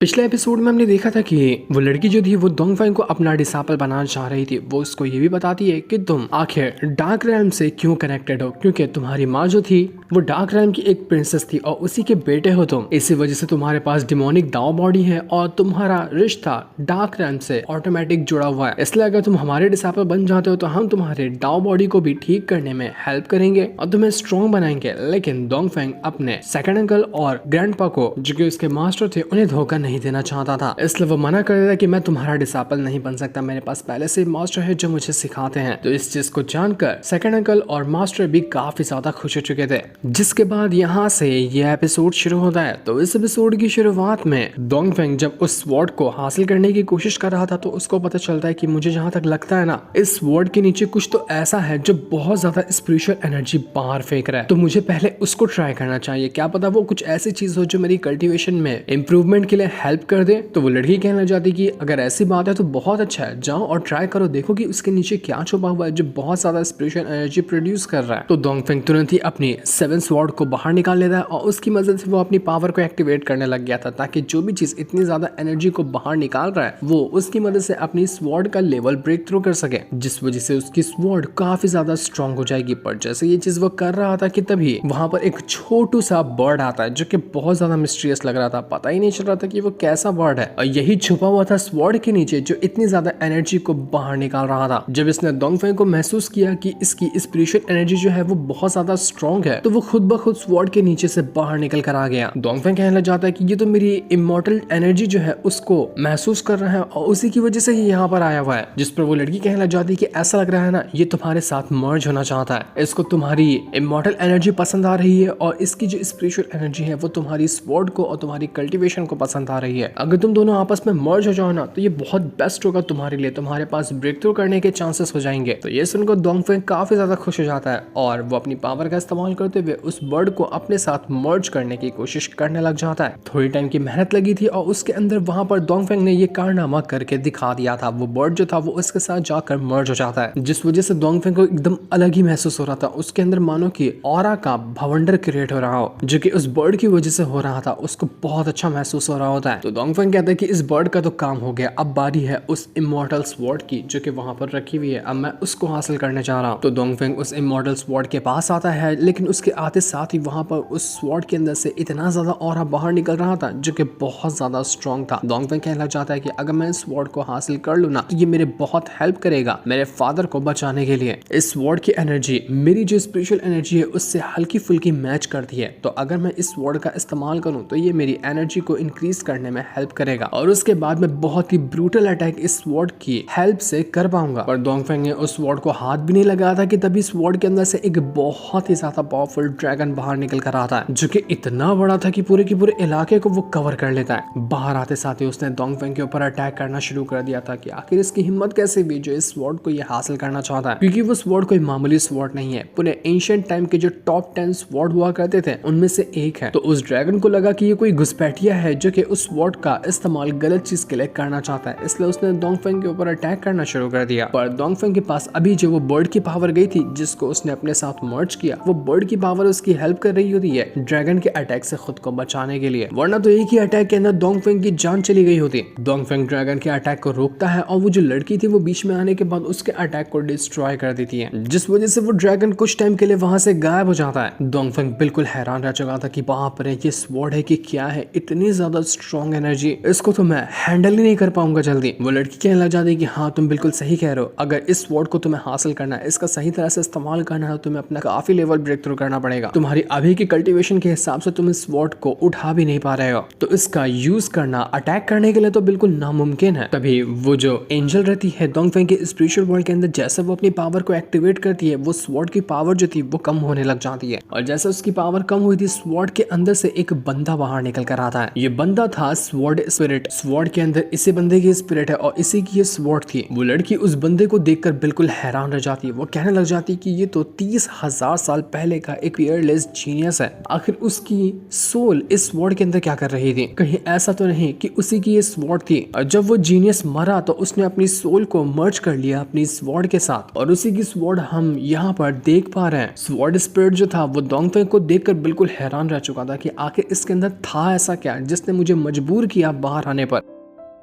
पिछले एपिसोड में हमने देखा था कि वो लड़की जो थी वो डोंगफेंग को अपना डिसाइपल बनाना चाह रही थी। वो उसको ये भी बताती है कि तुम आखिर डार्क रैल्म से क्यों कनेक्टेड हो, क्योंकि तुम्हारी माँ जो थी वो डार्क रैल्म की एक प्रिंसेस थी और उसी के बेटे हो तुम। इसी वजह से तुम्हारे पास डिमोनिक दाव बॉडी है और तुम्हारा रिश्ता डार्क रैल्म से ऑटोमेटिक जुड़ा हुआ है। इसलिए अगर तुम हमारे डिसाइपल बन जाते हो तो हम तुम्हारे दाव बॉडी को भी ठीक करने में हेल्प करेंगे और तुम्हें स्ट्रॉन्ग बनाएंगे। लेकिन डोंगफेंग अपने सेकंड अंकल और ग्रैंडपा को, जो कि उसके मास्टर थे, उन्हें धोखा नहीं देना चाहता था। इसलिए वो मना कर देता कि मैं तुम्हारा डिसाइपल नहीं बन सकता, मेरे पास पहले से मास्टर है जो मुझे सिखाते हैं। तो इस चीज को जानकर सेकंड अंकल और मास्टर भी काफी ज्यादा खुश हो चुके थे। जिसके बाद यहाँ से ये एपिसोड शुरू होता है। तो इस एपिसोड की शुरुआत में डोंगफेंग जब उस स्वॉर्ड को हासिल करने की कोशिश कर रहा था तो उसको पता चलता है कि मुझे जहां तक लगता है ना, इस स्वॉर्ड के नीचे कुछ तो ऐसा है जो बहुत ज्यादा स्पिरिचुअल एनर्जी बाहर फेंक रहा है। तो मुझे पहले उसको ट्राई करना चाहिए, क्या पता वो कुछ ऐसी चीज हो जो मेरी कल्टीवेशन में इंप्रूवमेंट के लिए हेल्प कर दे। तो वो लड़की कहने लग जाती कि अगर ऐसी बात है तो बहुत अच्छा है, जाओ और ट्राई करो, देखो कि उसके नीचे क्या छुपा हुआ है जो बहुत ज्यादा स्पिरिचुअल एनर्जी प्रोड्यूस कर रहा है। तो डोंगफेंग तुरंत ही अपनी सेवन स्वॉर्ड को बाहर निकाल लेता है और उसकी मदद से वो अपनी पावर को एक्टिवेट करने लग गया था, ताकि जो भी चीज इतनी ज्यादा एनर्जी को बाहर निकाल रहा है वो उसकी मदद से अपनी स्वॉर्ड का लेवल ब्रेक थ्रू कर सके, जिस वजह से उसकी स्वॉर्ड काफी ज्यादा स्ट्रॉन्ग हो जाएगी। पर जैसे ये चीज वो कर रहा था कि तभी वहां पर एक छोटू सा बर्ड आता है जो कि बहुत ज्यादा मिस्टीरियस लग रहा था। पता ही नहीं चल रहा था कि वो कैसा बर्ड है और यही छुपा हुआ था स्वॉर्ड के नीचे जो इतनी ज्यादा एनर्जी को बाहर निकाल रहा था। जब इसने डोंगफेंग को महसूस किया कि इसकी स्पिरिचुअल एनर्जी जो है वो बहुत ज्यादा स्ट्रॉन्ग है, तो वो खुद ब खुद स्वॉर्ड के नीचे से बाहर निकल कर आ गया। डोंगफेंग कहने लग जाता है कि ये तो मेरी इमॉर्टल एनर्जी जो है उसको महसूस कर रहा है और उसी की वजह से ही यहाँ पर आया हुआ है। जिस पर वो लड़की कहने लग जाती है कि ऐसा लग रहा है ना, ये तुम्हारे साथ मर्ज होना चाहता है, इसको तुम्हारी इमॉर्टल एनर्जी पसंद आ रही है और इसकी जो स्पिरिचुअल एनर्जी है वो तुम्हारी स्वॉर्ड को और तुम्हारी कल्टीवेशन को पसंद आ रही है। अगर तुम दोनों आपस में मर्ज हो जाओ ना तो ये बहुत बेस्ट होगा तुम्हारे लिए, तुम्हारे पास ब्रेक थ्रू करने के चांसेस हो जाएंगे। तो ये सुनकर डोंगफेंग काफी ज्यादा खुश हो जाता है और वो अपनी पावर का इस्तेमाल करते हुए उस बर्ड को अपने साथ मर्ज करने की कोशिश करने लग जाता है। थोड़ी टाइम की मेहनत लगी थी और उसके अंदर वहां पर डोंगफेंग ने ये कारनामा करके दिखा दिया था। वो बर्ड जो था वो उसके साथ जाकर मर्ज हो जाता है, जिस वजह से डोंगफेंग को एकदम अलग ही महसूस हो रहा था। उसके अंदर मानो कि ऑरा का भवंडर क्रिएट हो रहा हो, जो कि उस बर्ड की वजह से हो रहा था। उसको बहुत अच्छा महसूस हो रहा होता है। तो डोंगफेंग कहता है कि इस बर्ड का तो काम हो गया, अब बारी है उस इमॉर्टल स्वॉर्ड की जो कि वहां पर रखी हुई है, अब मैं उसको हासिल करने जा रहा हूँ। तो डोंगफेंग उस इमॉर्टल स्वॉर्ड के पास आता है, लेकिन उसके आते साथ ही वहां पर उस स्वॉर्ड के अंदर से इतना ज्यादा ऑरा बाहर निकल रहा था जो कि बहुत ज्यादा स्ट्रॉन्ग था। डोंगफेंग कहना चाहता है कि अगर मैं इस स्वॉर्ड को हासिल कर लूँ ना तो ये मेरे बहुत हेल्प करेगा मेरे फादर को बचाने के लिए। इस स्वॉर्ड की एनर्जी मेरी जो स्पिरिचुअल एनर्जी है उससे हल्की फुल्की मैच करती है, तो अगर मैं इस स्वॉर्ड का इस्तेमाल करूँ तो ये मेरी एनर्जी को इंक्रीज करने में हेल्प करेगा और उसके बाद में बहुत ही ब्रूटल अटैक इस स्वॉर्ड की हेल्प से कर पाऊंगा। पर डोंगफेंग ने उस स्वॉर्ड को हाथ भी नहीं लगाया था कि तभी स्वॉर्ड के अंदर से एक बहुत ही ज्यादा पावरफुल ड्रैगन बाहर निकल कर आता है, जो कि इतना बड़ा था कि पूरे के पूरे इलाके को वो कवर कर लेता है। बाहर आते साथ ही उसने डोंगफेंग के ऊपर अटैक करना शुरू कर दिया था कि आखिर इसकी हिम्मत कैसे हुई जो इस स्वॉर्ड को ये हासिल करना चाहता है, क्योंकि वो स्वॉर्ड कोई मामूली स्वॉर्ड नहीं है। पूरे एंशिएंट टाइम के जो टॉप 10 स्वॉर्ड हुआ करते थे उनमें से एक है। तो उस ड्रैगन को लगा कि ये कोई घुसपैठिया है जो कि उस स्वॉर्ड का इस्तेमाल गलत चीज के लिए करना चाहता है, इसलिए उसने डोंगफेंग के ऊपर अटैक करना शुरू कर दिया। पर डोंगफेंग के पास अभी जो वो बर्ड की पावर गई थी जिसको उसने अपने साथ मर्ज किया, वो बर्ड की पावर उसकी हेल्प कर रही होती है ड्रैगन के अटैक से खुद को बचाने के लिए, वरना तो एक ही अटैक के अंदर डोंगफेंग की जान चली गई होती। डोंगफेंग ड्रैगन के अटैक को रोकता है और वो जो लड़की थी वो बीच में आने के बाद उसके अटैक को डिस्ट्रॉय कर देती है, जिस वजह से वो ड्रैगन कुछ टाइम के लिए वहां से गायब हो जाता है। डोंगफेंग बिल्कुल हैरान रह चुका था कि बाप रे ये स्वॉर्ड है कि क्या है, इतनी ज्यादा स्ट्रॉन्ग एनर्जी, इसको तो मैं हैंडल ही नहीं कर पाऊंगा जल्दी। वो लड़की कहने लग जाती है कि हाँ तुम बिल्कुल सही कह रहे हो, अगर इस स्वॉर्ड को तुम्हें हासिल करना है, इसका सही तरह से इस्तेमाल करना है, तुम्हें अपना काफी लेवल ब्रेक थ्रू करना पड़ेगा। तुम्हारी अभी की कल्टीवेशन के हिसाब से तुम इस स्वॉर्ड को उठा भी नहीं पा रहे हो, तो इसका यूज करना अटैक करने के लिए तो बिल्कुल नामुमकिन है। तभी वो जो एंजल रहती है डोंगफेंग के स्पिरिचुअल वर्ल्ड के अंदर, जैसे वो अपनी पावर को एक्टिवेट करती है वो स्वॉर्ड की पावर जो थी वो कम होने लग जाती है, और जैसे उसकी पावर कम हुई थी स्वॉर्ड के अंदर से एक बंदा बाहर निकल कर आता है। ये बंदा था स्वॉर्ड स्पिरिट। स्वॉर्ड के अंदर इसी बंदे की स्पिरिट है और इसी की ये स्वॉर्ड थी। वो लड़की उस बंदे को देखकर बिल्कुल हैरान रह जाती है। वो कहने लग जाती है कि ये तो 30,000 साल पहले का एक फियरलेस जीनियस है, आखिर उसकी सोल इस स्वॉर्ड के अंदर क्या कर रही थी, कहीं ऐसा तो नहीं कि उसी की ये स्वॉर्ड थी और जब वो जीनियस मरा तो उसने अपनी सोल को मर्ज कर लिया अपनी स्वॉर्ड के साथ, और उसी की स्वॉर्ड हम यहाँ पर देख पा रहे हैं। स्वॉर्ड स्पिरिट जो था वो डोंगफेंग को देखकर बिल्कुल हैरान रह चुका था कि आखिर इसके अंदर था ऐसा क्या जिसने मुझे मजबूर किया बाहर आने पर।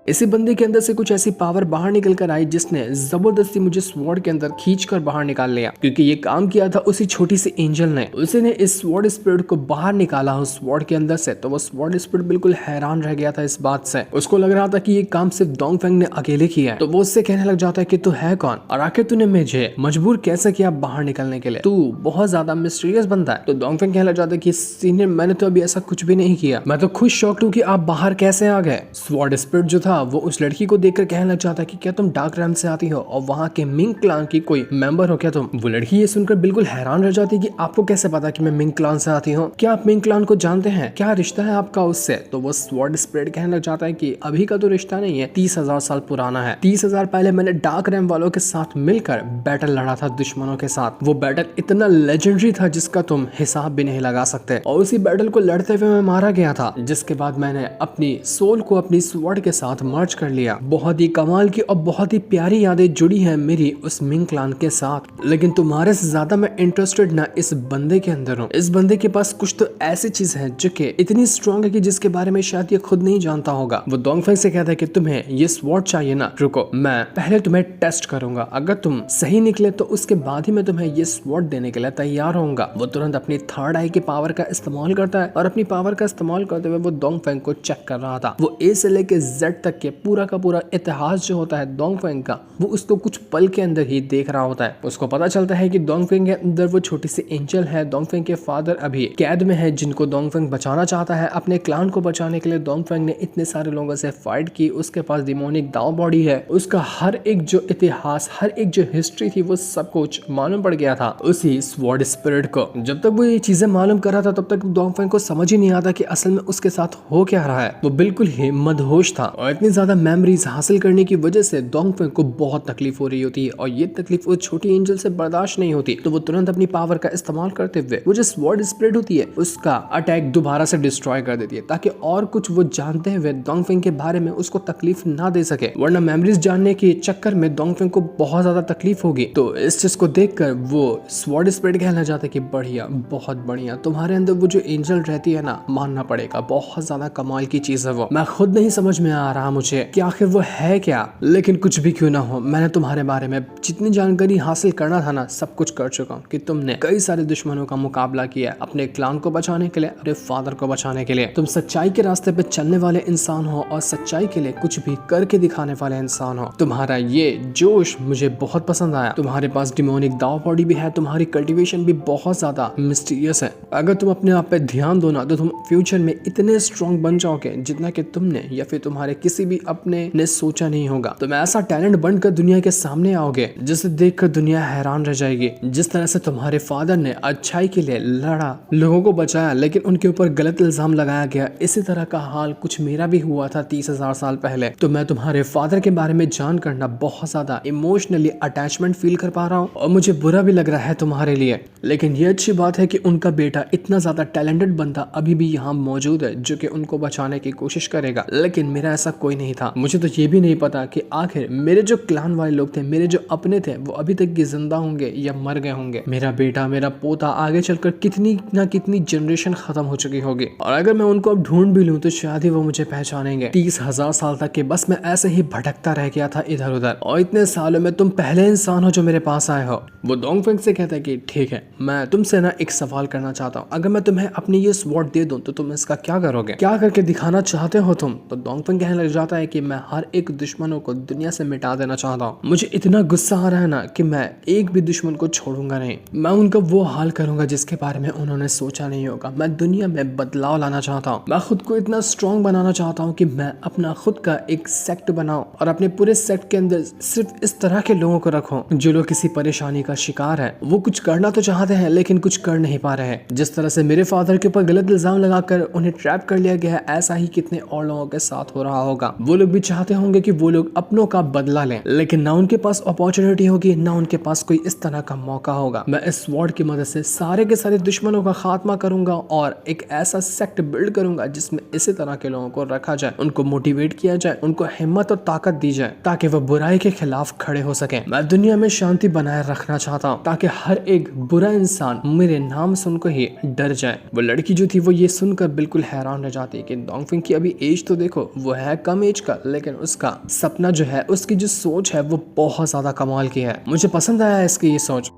इसी बंदे के अंदर से कुछ ऐसी पावर बाहर निकल कर आई जिसने जबरदस्ती मुझे स्वॉर्ड के अंदर खींचकर बाहर निकाल लिया, क्योंकि ये काम किया था उसी छोटी सी एंजल ने। उसी ने इस स्वॉर्ड स्पिरिट को बाहर निकाला उस स्वॉर्ड के अंदर से। तो वो स्वॉर्ड स्पिरिट बिल्कुल हैरान रह गया था इस बात से। उसको लग रहा था कि ये काम सिर्फ डोंगफेंग ने अकेले किया है। तो वो उससे कहने लग जाता है कि तू है कौन और आखिर तूने मुझे मजबूर कैसे किया बाहर निकलने के लिए, तू बहुत ज्यादा मिस्टीरियस बनता है। तो डोंगफेंग कहने लग जाता है कि सीनियर मैंने तो अभी ऐसा कुछ भी नहीं किया, मैं तो खुद शॉक्ड हूँ कि आप बाहर कैसे आ गए। स्वॉर्ड स्पिरिट जो था वो उस लड़की को देखकर कहने लग जाता है कि क्या तुम डार्क रैम से आती हो और वहां के मिंग क्लान की कोई मेंबर हो क्या तुम। वो लड़की ये सुनकर बिल्कुल हैरान रह जाती है कि आपको कैसे पता कि मैं मिंग क्लान से आती हूँ, क्या आप मिंग क्लान को जानते हैं, क्या रिश्ता है आपका उससे। तो वो स्वॉर्ड स्पिरिट कहने लग जाता है कि अभी का तो रिश्ता नहीं है, 30,000 साल पुराना है। 30,000 पहले मैंने डार्क रैम वालों के साथ मिलकर बैटल लड़ा था दुश्मनों के साथ। वो बैटल इतना लेजेंडरी था जिसका तुम हिसाब भी नहीं लगा सकते, और उसी बैटल को लड़ते हुए मैं मारा गया था, जिसके बाद मैंने अपनी सोल को अपनी स्वॉर्ड के साथ मर्ज कर लिया। बहुत ही कमाल की और बहुत ही प्यारी यादें जुड़ी हैं मेरी उस मिंग क्लान के साथ, लेकिन तुम्हारे से ज्यादा मैं इंटरेस्टेड ना इस बंदे के अंदर हूँ। इस बंदे के पास कुछ तो ऐसी चीज है जो कि इतनी स्ट्रांग है कि जिसके बारे में शायद ये खुद नहीं जानता होगा। वो डोंगफेंग से कहता है कि तुम्हें ये स्वॉर्ड चाहिए ना, रुको मैं पहले तुम्हें टेस्ट करूंगा, अगर तुम सही निकले तो उसके बाद ही मैं तुम्हें ये स्वॉर्ड देने के लिए तैयार होऊंगा। वो तुरंत अपनी थर्ड आई की पावर का इस्तेमाल करता है और अपनी पावर का इस्तेमाल करते हुए वो डोंगफेंग को चेक कर रहा था। वो ए से लेके जेड तक के पूरा का पूरा इतिहास जो होता है डोंगफेंग का, वो उसको कुछ पल के अंदर ही देख रहा होता है। उसको पता चलता है कि डोंगफेंग के अंदर वो छोटी सी एंजल है। डोंगफेंग के फादर अभी कैद में है जिनको डोंगफेंग बचाना चाहता है। अपने क्लान को बचाने के लिए डोंगफेंग ने इतने सारे लोगों से फाइट की। उसके पास डिमोनिक दाव बॉडी है, उसका हर एक जो इतिहास, हर एक जो हिस्ट्री थी वो सब कुछ मालूम पड़ गया था उसी स्वॉर्ड स्पिरिट को। जब तक वो ये चीजें मालूम कर रहा था तब तक डोंगफेंग को समझ ही नहीं आता कि असल में उसके साथ हो क्या रहा है। वो बिल्कुल ही मदहोश था और इतनी ज्यादा मेमोरीज हासिल करने की वजह से डोंगफेंग को बहुत तकलीफ हो रही होती है और ये तकलीफ उस छोटी एंजल से बर्दाश्त नहीं होती। तो वो तुरंत अपनी पावर का इस्तेमाल करते हुए वो जो स्वॉर्ड स्पिरिट होती है उसका अटैक दोबारा से डिस्ट्रॉय कर देती है, ताकि और कुछ वो जानते हुए डोंगफेंग के बारे में उसको तकलीफ ना दे सके, वरना मेमोरीज जानने के चक्कर में डोंगफेंग को बहुत ज्यादा तकलीफ होगी। तो इस चीज को देखकर वो स्वॉर्ड स्पिरिट कहना चाहता है कि बढ़िया, बहुत बढ़िया, तुम्हारे अंदर वो जो एंजल रहती है ना, मानना पड़ेगा बहुत ज्यादा कमाल की चीज है वो। मैं खुद नहीं समझ में आ रहा मुझे कि आखिर वो है क्या, लेकिन कुछ भी क्यों ना हो, मैंने तुम्हारे बारे में जितनी जानकारी हासिल करना था ना सब कुछ कर चुका हूँ। कि तुमने कई सारे दुश्मनों का मुकाबला किया अपने क्लान को बचाने के लिए, अपने फादर को बचाने के लिए। तुम सच्चाई के रास्ते पे चलने वाले इंसान हो और सच्चाई के लिए कुछ भी करके दिखाने वाले इंसान हो। तुम्हारा ये जोश मुझे बहुत पसंद आया। तुम्हारे पास डिमोनिक दाव बॉडी भी है, तुम्हारी कल्टीवेशन भी बहुत ज्यादा मिस्टीरियस है। अगर तुम अपने आप पे ध्यान दो ना तो तुम फ्यूचर में इतने स्ट्रॉन्ग बन जाओगे जितना कि तुमने या फिर तुम्हारे किसी भी अपने ने सोचा नहीं होगा। तुम ऐसा टैलेंट बनकर दुनिया के सामने आओगे जिसे देखकर दुनिया हैरान रह जाएगी। जिस तरह से तुम्हारे फादर ने अच्छाई के लिए लड़ा, लोगों को बचाया, लेकिन उनके ऊपर गलत इल्जाम लगाया गया, इसी तरह का हाल कुछ मेरा भी हुआ था 30,000 साल पहले। तो मैं तुम्हारे फादर के बारे में जान करना बहुत ज्यादा इमोशनली अटैचमेंट फील कर पा रहा हूँ और मुझे बुरा भी लग रहा है तुम्हारे लिए। लेकिन ये अच्छी बात है कि उनका बेटा इतना ज्यादा टैलेंटेड बंदा अभी भी यहाँ मौजूद है जो कि उनको बचाने की कोशिश करेगा, लेकिन मेरा ऐसा कोई नहीं था। मुझे तो ये भी नहीं पता कि आखिर मेरे जो क्लान वाले लोग थे, मेरे जो अपने थे, वो अभी तक जिंदा होंगे या मर गए होंगे। मेरा बेटा, मेरा पोता आगे चलकर कितनी ना कितनी जनरेशन खत्म हो चुकी होगी, और अगर मैं उनको अब ढूंढ भी लूं तो शायद ही वो मुझे पहचानेंगे। 30,000 साल तक के बस मैं ऐसे ही भटकता रह गया था इधर उधर, और इतने सालों में तुम पहले इंसान हो जो मेरे पास आए हो। वो डोंगफेंग से कहता है कि ठीक है, मैं तुमसे ना एक सवाल करना चाहता हूँ, अगर मैं तुम्हें अपनी ये स्वॉर्ड दे दूं तो तुम इसका क्या करोगे, क्या करके दिखाना चाहते हो तुम। तो डोंगफेंग कहने लग जाता है कि मैं हर एक दुश्मनों को दुनिया से मिटा देना चाहता हूँ। मुझे इतना गुस्सा आ रहा है ना कि मैं एक भी दुश्मन को छोड़ूंगा नहीं। मैं उनका वो हाल करूंगा जिसके बारे में उन्होंने सोचा नहीं होगा। मैं दुनिया में बदलाव लाना चाहता हूँ। मैं खुद को इतना स्ट्रॉन्ग बनाना चाहता हूँ कि मैं अपना खुद का एक सेक्ट बनाऊं और अपने पूरे सेक्ट के अंदर सिर्फ इस तरह के लोगों को रखूं जो लोग किसी परेशानी का शिकार है। वो कुछ करना तो चाहते हैं लेकिन कुछ कर नहीं पा रहे हैं। जिस तरह से मेरे फादर के ऊपर गलत इल्जाम लगाकर उन्हें ट्रैप कर लिया गया है, ऐसा ही कितने और लोगों के साथ हो रहा होगा। होगा। वो लोग भी चाहते होंगे कि वो लोग अपनों का बदला लें, लेकिन ना उनके पास अपॉर्चुनिटी होगी, ना उनके पास कोई इस तरह का मौका होगा। मैं इस स्वॉर्ड की मदद से सारे के सारे दुश्मनों का खात्मा करूंगा और एक ऐसा सेक्ट बिल्ड करूंगा जिसमें इसी तरह के लोगों को रखा जाए, उनको मोटिवेट किया जाए, उनको हिम्मत और ताकत दी जाए ताकि वह बुराई के खिलाफ खड़े हो सके। मैं दुनिया में शांति बनाए रखना चाहता हूँ ताकि हर एक बुरा इंसान मेरे नाम सुनकर ही डर जाए। वो लड़की जो थी वो ये सुनकर बिल्कुल हैरान रह जाती है कि डोंगफिंग की अभी एज तो देखो, वो है कम एज का, लेकिन उसका सपना जो है, उसकी जो सोच है वो बहुत ज्यादा कमाल की है। मुझे पसंद आया इसकी ये सोच।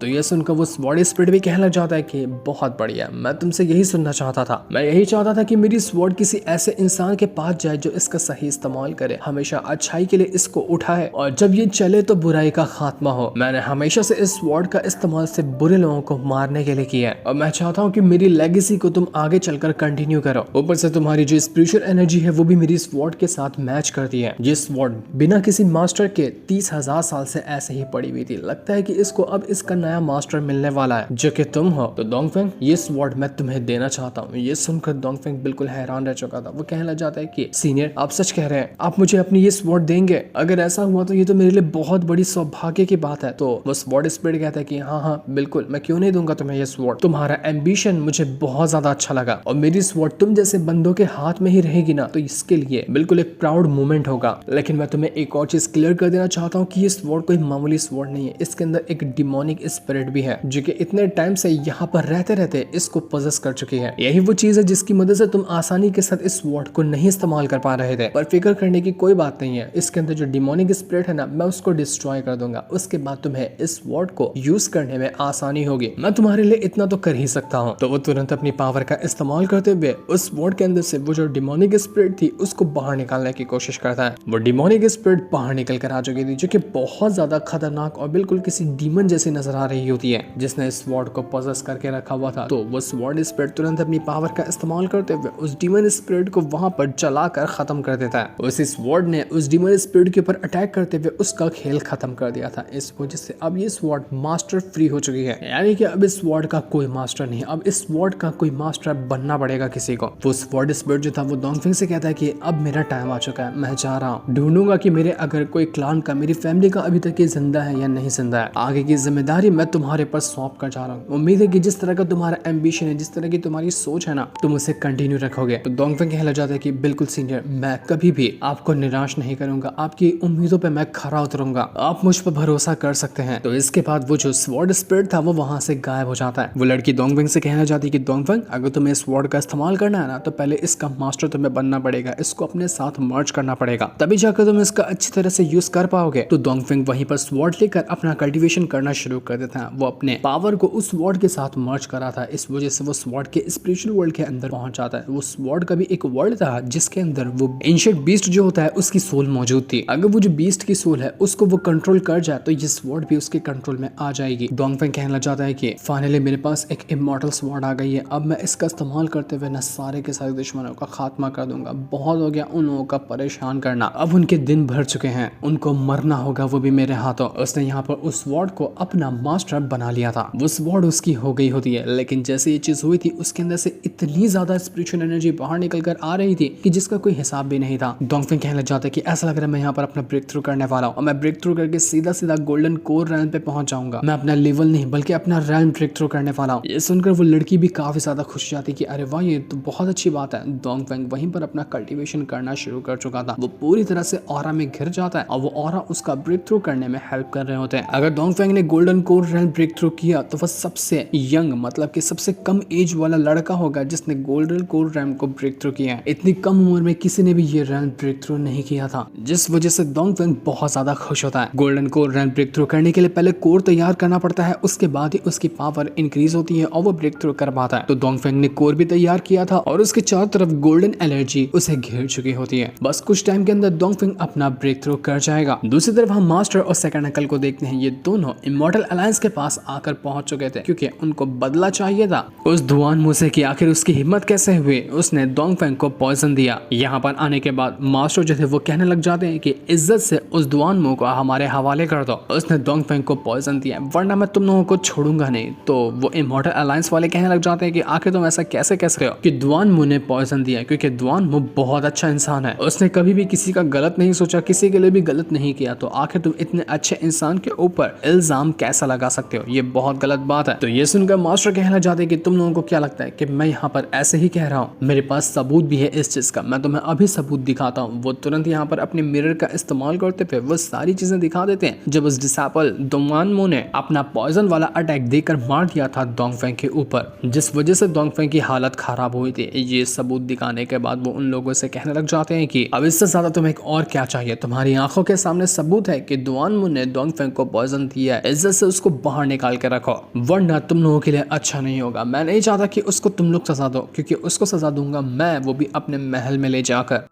तो ये सुनकर वो स्वॉर्ड स्पिरिट भी कहना चाहता है कि बहुत बढ़िया, मैं तुमसे यही सुनना चाहता था। मैं यही चाहता था कि मेरी स्वॉर्ड किसी ऐसे इंसान के पास जाए जो इसका सही इस्तेमाल करे, हमेशा अच्छाई के लिए इसको उठाए और जब ये चले तो बुराई का खात्मा हो। मैंने हमेशा से इस स्वॉर्ड का इस्तेमाल सिर्फ बुरे लोगों को मारने के लिए किया है और मैं चाहता हूँ कि मेरी लेगेसी को तुम आगे चलकर कंटिन्यू करो। ऊपर से तुम्हारी जो स्पिरिचुअल एनर्जी है वो भी मेरी स्वॉर्ड के साथ मैच करती है। ये स्वॉर्ड बिना किसी मास्टर के 30,000 साल से ऐसे ही पड़ी हुई थी। लगता है कि इसको अब इसका नया मास्टर मिलने वाला है जो कि तुम हो। तो डोंगफेंग, ये स्वॉर्ड मैं तुम्हें देना चाहता हूँ। ये सुनकर डोंगफेंग बिल्कुल हैरान रह चुका था। वो कहने लग जाता है कि सीनियर, आप सच कह रहे हैं, आप मुझे अपनी ये स्वॉर्ड देंगे? अगर ऐसा हुआ तो ये तो मेरे लिए बहुत बड़ी सौभाग्य की बात है। तो वो स्वॉर्ड स्पिरिट कहता है कि हाँ हाँ बिल्कुल, मैं क्यों नहीं दूंगा तुम्हें ये स्वॉर्ड। तुम्हारा एम्बिशन मुझे बहुत ज्यादा अच्छा लगा और मेरी स्वॉर्ड तुम जैसे बंदों के हाथ में ही रहेगी ना, तो इसके लिए बिल्कुल एक प्राउड मोमेंट होगा। लेकिन मैं तुम्हें एक और चीज क्लियर कर देना चाहता हूँ कि ये स्वॉर्ड कोई मामूली स्वॉर्ड नहीं है। इसके अंदर एक डिमोनिक स्पिरिट भी है जो कि इतने टाइम से यहाँ पर रहते रहते इसको पोजेस कर चुकी है। यही वो चीज है जिसकी मदद से तुम आसानी के साथ इस स्वॉर्ड को नहीं इस्तेमाल कर पा रहे थे। पर फिक्र करने की कोई बात नहीं है, इसके अंदर जो डिमोनिक स्पिरिट है ना, मैं उसको डिस्ट्रॉय कर दूंगा। उसके बाद तुम्हें इस स्वॉर्ड को यूज करने में आसानी होगी। मैं तुम्हारे लिए इतना तो कर ही सकता हूँ। तो वो तुरंत अपनी पावर का इस्तेमाल करते हुए उस स्वॉर्ड के अंदर से वो जो डिमोनिक स्पिरिट थी उसको बाहर निकालने की कोशिश करता है। वो डिमोनिक स्पिरिट बाहर निकल कर आ चुकी थी जो कि बहुत ज्यादा खतरनाक और बिल्कुल किसी डीमन जैसी नजर आ रही होती है जिसने इस स्वॉर्ड को पोजेस करके रखा हुआ था। तो वो स्वॉर्ड स्पिरिट तुरंत अपनी पावर का इस्तेमाल करते हुए उस डीमन स्पिरिट को वहां पर जलाकर खत्म कर देता है। उसी स्वॉर्ड ने उस डीमन स्पिरिट के ऊपर अटैक करते हुए उसका खेल खत्म कर दिया था। इस वजह से अब ये स्वॉर्ड मास्टर फ्री हो चुकी है, यानी कि अब इस स्वॉर्ड का कोई मास्टर नहीं, अब इस स्वॉर्ड का कोई मास्टर बनना पड़ेगा किसी को। वो स्वॉर्ड स्पिरिट जो था वो डोंगफिंग से कहता है कि अब मेरा टाइम आ चुका है, मैं जा रहा हूँ, ढूंढूंगा कि मेरे अगर कोई क्लान का, मेरी फैमिली का अभी तक ये जिंदा है या नहीं जिंदा है। आगे की जिम्मेदारी मैं तुम्हारे पर सौंप कर जा रहा हूँ। उम्मीद है कि जिस तरह का तुम्हारा एम्बिशन है, जिस तरह की तुम्हारी सोच है ना, तुम उसे कंटिन्यू रखोगे। तो डोंगफेंग कहने लग जाता है कि बिल्कुल सीनियर, मैं कभी भी आपको निराश नहीं करूंगा, आपकी उम्मीदों पे मैं खरा उतरूंगा, आप मुझ पर भरोसा कर सकते हैं। तो इसके बाद वो जो स्वॉर्ड स्पिरिट था वो वहां से गायब हो जाता है। वो लड़की डोंगफेंग से कहना चाहती है कि डोंगफेंग, अगर तुम्हें इस स्वॉर्ड का इस्तेमाल करना है ना, तो पहले इसका मास्टर तुम्हें बनना पड़ेगा, इसको अपने साथ मर्ज करना पड़ेगा, तभी जाकर तुम इसका अच्छी तरह से यूज कर पाओगे। तो डोंगफेंग वहीं पर स्वॉर्ड लेकर अपना कल्टीवेशन करना शुरू कर देता है। वो अपने पावर को उस स्वॉर्ड के साथ मर्ज करा था, इस वजह से वो स्वॉर्ड के स्पिरिचुअल वर्ल्ड के अंदर पहुंच जाता है। वो स्वॉर्ड का भी एक वर्ल्ड था जिसके अंदर वो एंशिएंट बीस्ट जो होता है उसकी सोल मौजूद थी। अगर वो जो बीस्ट की सोल है उसको वो कंट्रोल कर जाए तो ये स्वॉर्ड भी उसके कंट्रोल में आ जाएगी। डोंगफेंग कहना चाहता है कि फाइनली मेरे पास एक इमॉर्टल स्वॉर्ड आ गई है, अब मैं इसका इस्तेमाल करते हुए ना सारे के सारे दुश्मनों का खात्मा कर दूंगा। बहुत हो गया उन लोगों का परेशान करना, अब उनके दिन भर चुके हैं, उनको मरना होगा वो भी मेरे हाथों। उसने यहाँ पर उस स्वॉर्ड को अपना मास्टर बना लिया था। वो स्वॉर्ड उसकी हो गई होती है, लेकिन जैसे ये चीज हुई थी उसके अंदर से इतनी ज्यादा स्पिरिचुअल एनर्जी बाहर निकल कर आ रही थी कि जिसका कोई हिसाब भी नहीं था। डोंगफेंग कहने लग जाता है कि ऐसा लग रहा है मैं यहाँ पर अपना ब्रेक थ्रू करने वाला हूँ और मैं ब्रेक थ्रू करके सीधा सीधा गोल्डन कोर रैल्म पे पहुंच जाऊंगा। मैं अपना लेवल नहीं बल्कि अपना रैल्म ब्रेक थ्रू करने वाला हूँ। ये सुनकर वो लड़की भी काफी ज्यादा खुश जाती है कि अरे वाह, ये तो बहुत अच्छी बात है। डोंगफेंग वहीं पर अपना कल्टीवेशन करना शुरू कर चुका था। वो पूरी तरह से ऑरा में घिर जाता है और वो ऑरा उसका ब्रेक थ्रू करने में हेल्प कर रहे होते हैं। अगर डोंगफेंग ने golden core realm break through किया तो वह सबसे यंग, मतलब कि सबसे कम एज वाला लड़का होगा जिसने गोल्डन कोर रैम को ब्रेक थ्रू किया है। इतनी कम उम्र में किसी ने भी ये रैम ब्रेक थ्रू नहीं किया था, जिस वजह से डोंगफेंग बहुत ज्यादा खुश होता है। Golden core RAM break through करने के लिए पहले कोर तैयार करना पड़ता है, उसके बाद ही उसकी पावर इंक्रीज होती है और वो ब्रेक थ्रू कर पाता है। तो डोंगफेंग ने कोर भी तैयार किया था और उसके चारों तरफ गोल्डन एनर्जी उसे घेर चुकी होती है। बस कुछ टाइम के अंदर डोंगफेंग अपना ब्रेक थ्रू कर जाएगा। दूसरी तरफ हम मास्टर और सेकंड अंकल को देखते हैं। ये दोनों इमॉर्टल अलायंस के पास आकर पहुंच चुके थे क्योंकि उनको बदला चाहिए था उस धुआन मुंह से कि आखिर उसकी हिम्मत कैसे हुई, उसने डोंगफेंग को पॉइजन दिया। यहाँ पर आने के बाद मास्टर जो थे वो कहने लग जाते हैं कि इज्जत से उस धुआन मुंह को हमारे हवाले कर दो। उसने डोंगफेंग को पॉइजन दिया, वरना मैं तुम लोगों को छोड़ूंगा नहीं। तो वो इमॉर्टल अलायंस वाले कहने लग जाते हैं कि आखिर तुम ऐसा कैसे कह सकते हो कि दुआन मुंह ने पॉइजन दिया, क्योंकि दुआन मुंह बहुत अच्छा इंसान है, उसने कभी भी किसी का गलत नहीं सोचा, किसी के लिए भी गलत नहीं किया। तो आखिर तुम इतने अच्छे इंसान के ऊपर इल्जाम कैसा लगा सकते हो, ये बहुत गलत बात है। तो ये सुनकर मास्टर कहने लग जाते हैं कि तुम लोगों को क्या लगता है कि मैं यहाँ पर ऐसे ही कह रहा हूँ, मेरे पास सबूत भी है इस चीज का, मैं तुम्हें अभी सबूत दिखाता हूँ। वो तुरंत यहाँ पर अपने मिरर का इस्तेमाल करते हुए वो सारी चीजें दिखा देते हैं जब उस डिसाइपल दुआन मुंह ने अपना पॉइजन वाला अटैक देकर मार दिया था डोंगफेंग के ऊपर, जिस वजह से डोंगफेंग की हालत खराब हुई थी। ये सबूत दिखाने के बाद वो उन लोगों से कहने लग जाते हैं कि अब इससे ज्यादा तुम्हें एक और क्या चाहिए, तुम्हारी आंखों के सामने सबूत है कि दुआन मुंह ने डोंगफेंग को पॉइजन दिया है, इज्जत से उसको बाहर निकाल के रखो, वरना तुम लोगों के लिए अच्छा नहीं होगा। मैं नहीं चाहता कि उसको तुम लोग सजा दो, क्योंकि उसको सजा दूंगा मैं, वो भी अपने महल में ले जाकर।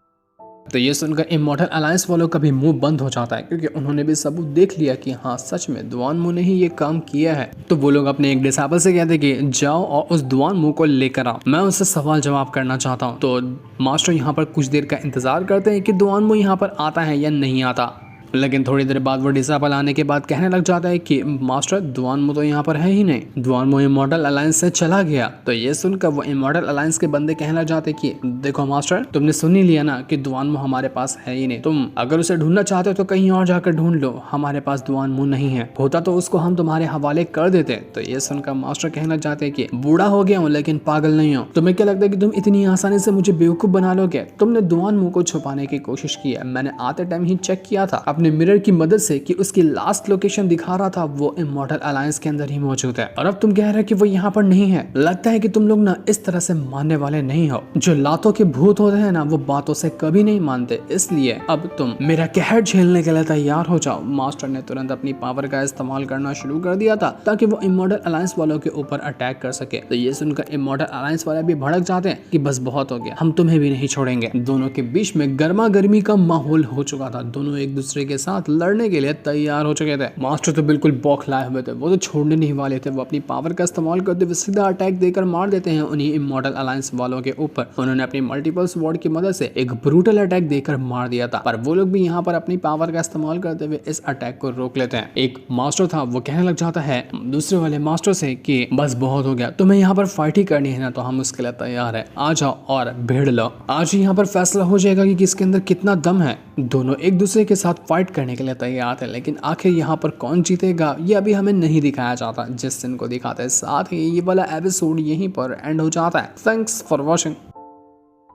तो ये सुनकर इमॉर्टल अलायंस वालों का भी मुंह बंद हो जाता है, क्योंकि उन्होंने भी सबूत देख लिया कि हाँ सच में दुआन मुंह ने ही ये काम किया है। तो वो लोग अपने एक डिसाइपल से कहते कि जाओ और उस दुआन मुंह को लेकर आओ, मैं उससे सवाल जवाब करना चाहता हूँ। तो मास्टर यहाँ पर कुछ देर का इंतजार करते हैं कि दुआन मुंह यहाँ पर आता है या नहीं आता, लेकिन थोड़ी देर बाद वो डिसाइपल आने के बाद कहने लग जाता है कि मास्टर दुआन मुंह तो यहाँ पर है ही नहीं, दुआन मुंह इमॉर्टल अलायंस से चला गया। तो ये सुनकर वो इमॉर्टल अलायंस के बंदे कहने लग जाते कि देखो मास्टर, तुमने सुन ही लिया ना कि दुआन मुंह हमारे पास है ही नहीं, तुम अगर उसे ढूंढना चाहते हो तो कहीं और जाकर ढूंढ लो, हमारे पास दुआन मुंह नहीं है, होता तो उसको हम तुम्हारे हवाले कर देते। तो ये सुनकर मास्टर कहने लग जाते कि बूढ़ा हो गया हूँ लेकिन पागल नहीं हो, तुम्हें क्या लगता है कि तुम इतनी आसानी से मुझे बेवकूफ बना लोगे? तुमने दुआन मुंह को छुपाने की कोशिश की है, मैंने आते टाइम ही चेक किया था अपने मिरर की मदद से कि उसकी लास्ट लोकेशन दिखा रहा था वो इमॉर्टल अलायंस के अंदर ही मौजूद है, और अब तुम कह रहे हो कि वो यहाँ पर नहीं है। लगता है कि तुम लोग ना इस तरह से मानने वाले नहीं हो, जो लातों के भूत होते हैं ना वो बातों से कभी नहीं मानते, इसलिए अब तुम मेरा कहर झेलने के लिए तैयार हो जाओ। मास्टर ने तुरंत अपनी पावर का इस्तेमाल करना शुरू कर दिया था ताकि वो इमॉर्टल अलायंस वालों के ऊपर अटैक कर सके। तो ये सुनकर इमॉर्टल अलायंस वाले भी भड़क जाते हैं कि बस बहुत हो गया, हम तुम्हें भी नहीं छोड़ेंगे। दोनों के बीच में गर्मा गर्मी का माहौल हो चुका था, दोनों एक दूसरे के साथ लड़ने के लिए तैयार हो चुके थे। मास्टर तो बिल्कुल बौखलाए हुए थे, वो तो छोड़ने नहीं वाले थे, वो अपनी पावर का इस्तेमाल करते हुए सीधा अटैक देकर मार देते हैं उन्हीं इमॉर्टल अलायंस वालों के ऊपर। उन्होंने अपनी मल्टीपल स्वॉर्ड की मदद से एक ब्रूटल अटैक देकर मार दिया था, पर वो लोग भी यहाँ पर अपनी पावर का इस्तेमाल करते हुए इस अटैक को रोक लेते हैं। एक मास्टर था वो कहने लग जाता है दूसरे वाले मास्टर से कि बस बहुत हो गया, तुम्हें यहाँ पर फाइट ही करनी है ना, तो हम उसके लिए तैयार है, आ जाओ और भिड़ लो। आज ही यहाँ पर फैसला हो जाएगा कि किसके अंदर कितना दम है। दोनों एक दूसरे के साथ फाइट करने के लिए तैयार थे, लेकिन आखिर यहाँ पर कौन जीतेगा ये अभी हमें नहीं दिखाया जाता। जिस दिन को दिखाते हैं साथ ही ये वाला एपिसोड यहीं पर एंड हो जाता है। Thanks for watching.